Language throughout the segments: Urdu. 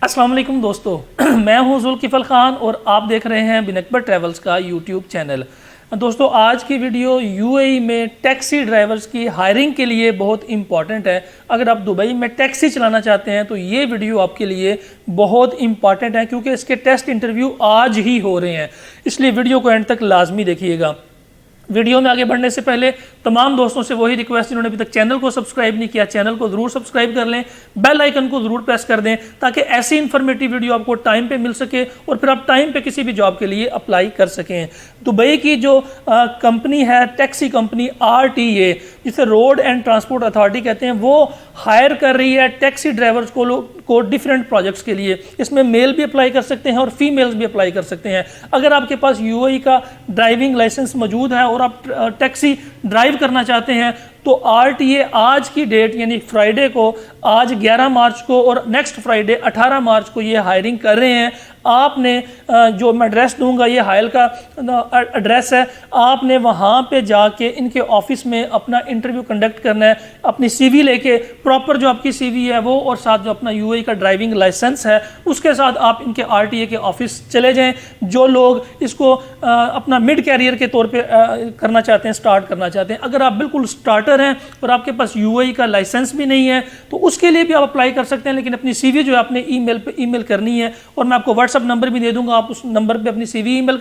السلام علیکم دوستو، میں ہوں ذوالکفل خان اور آپ دیکھ رہے ہیں بن اکبر ٹریولز کا یوٹیوب چینل۔ دوستو آج کی ویڈیو یو اے ای میں ٹیکسی ڈرائیورز کی ہائرنگ کے لیے بہت امپورٹنٹ ہے۔ اگر آپ دبئی میں ٹیکسی چلانا چاہتے ہیں تو یہ ویڈیو آپ کے لیے بہت امپورٹنٹ ہے، کیونکہ اس کے ٹیسٹ انٹرویو آج ہی ہو رہے ہیں، اس لیے ویڈیو کو اینڈ تک لازمی دیکھیے گا۔ ویڈیو میں آگے بڑھنے سے پہلے تمام دوستوں سے وہی ریکویسٹ جنہوں نے ابھی تک چینل کو سبسکرائب نہیں کیا، چینل کو ضرور سبسکرائب کر لیں، بیل آئیکن کو ضرور پریس کر دیں تاکہ ایسی انفارمیٹیو ویڈیو آپ کو ٹائم پہ مل سکے اور پھر آپ ٹائم پہ کسی بھی جاب کے لیے اپلائی کر سکیں۔ دبئی کی جو کمپنی ہے ٹیکسی کمپنی RTA، جسے روڈ اینڈ ٹرانسپورٹ اتھارٹی کہتے ہیں، وہ ہائر کر رہی ہے ٹیکسی ڈرائیورز کو ڈیفرنٹ پروجیکٹس کے لیے۔ اس میں میل بھی اپلائی کر سکتے ہیں اور فیمیلز بھی اپلائی کر سکتے ہیں۔ اگر آپ کے پاس UAE کا ڈرائیونگ لائسنس موجود ہے اور آپ ٹیکسی ڈرائیو کرنا چاہتے ہیں تو RTA آج کی ڈیٹ یعنی فرائیڈے کو، آج 11 مارچ کو اور نیکسٹ فرائیڈے 18 مارچ کو یہ ہائرنگ کر رہے ہیں۔ آپ نے جو میں ایڈریس دوں گا، یہ ہائل کا ایڈریس ہے، آپ نے وہاں پہ جا کے ان کے آفس میں اپنا انٹرویو کنڈکٹ کرنا ہے، اپنی CV لے کے، پراپر جو آپ کی CV ہے وہ، اور ساتھ جو اپنا UAE کا ڈرائیونگ لائسنس ہے اس کے ساتھ آپ ان کے RTA کے آفس چلے جائیں۔ جو لوگ اس کو اپنا مڈ کیریئر کے طور پہ کرنا چاہتے ہیں، سٹارٹ کرنا چاہتے ہیں، اگر آپ بالکل سٹارٹر ہیں اور آپ کے پاس UAE کا لائسنس بھی نہیں ہے تو اس کے لیے بھی آپ اپلائی کر سکتے ہیں، لیکن اپنی CV جو ہے آپ نے ای میل کرنی ہے، اور میں آپ کو واٹس ایپ نمبر بھی دے دوں گا، آپ اس نمبر پہ اپنی CV ای میل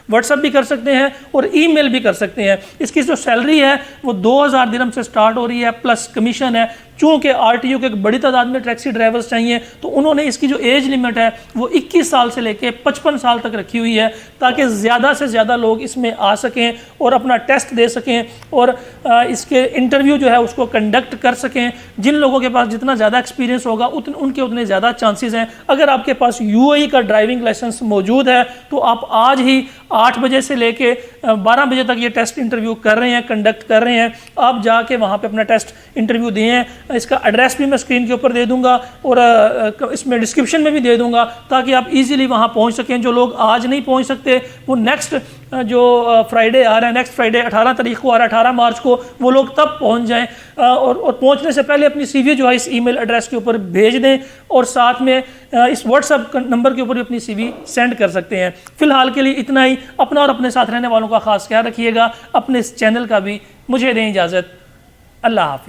واٹس ایپ بھی کر سکتے ہیں اور ای میل بھی کر سکتے ہیں۔ اس کی جو سیلری ہے وہ 2000 درہم سے سٹارٹ ہو رہی ہے، پلس کمیشن ہے۔ چونکہ RTO کے ایک بڑی تعداد میں ٹیکسی ڈرائیورز چاہیے تو انہوں نے اس کی جو ایج لیمٹ ہے وہ 21 سال سے لے کے 55 سال تک رکھی ہوئی ہے، تاکہ زیادہ سے زیادہ لوگ اس میں آ سکیں اور اپنا ٹیسٹ دے سکیں اور اس کے انٹرویو جو ہے اس کو کنڈکٹ کر سکیں۔ جن لوگوں کے پاس جتنا زیادہ ایکسپیرینس ہوگا ان کے اتنے زیادہ چانسز ہیں۔ اگر آپ کے پاس UAE کا ڈرائیونگ لائسنس موجود ہے تو آپ آج ہی 8 بجے سے لے کے 12 بجے تک یہ ٹیسٹ انٹرویو کر رہے ہیں، کنڈکٹ کر رہے ہیں۔ آپ جا کے وہاں پہ اپنا ٹیسٹ انٹرویو دیں۔ اس کا ایڈریس بھی میں اسکرین کے اوپر دے دوں گا اور اس میں ڈسکرپشن میں بھی دے دوں گا تاکہ آپ ایزیلی وہاں پہنچ سکیں۔ جو لوگ آج نہیں پہنچ سکتے وہ نیکسٹ جو فرائیڈے آ رہا ہے، نیکسٹ فرائیڈے 18 تاریخ کو آ رہا ہے، 18 مارچ کو، وہ لوگ تب پہنچ جائیں اور پہنچنے سے پہلے اپنی CV جو ہے اس ای میل ایڈریس کے اوپر بھیج دیں، اور ساتھ میں اس واٹس ایپ نمبر کے اوپر بھی اپنی CV سینڈ کر سکتے ہیں۔ فی الحال کے لیے اتنا ہی۔ اپنا اور اپنے ساتھ رہنے والوں کا خاص خیال رکھیے گا، اپنے اس چینل کا بھی۔ مجھے دیں اجازت، اللہ حافظ۔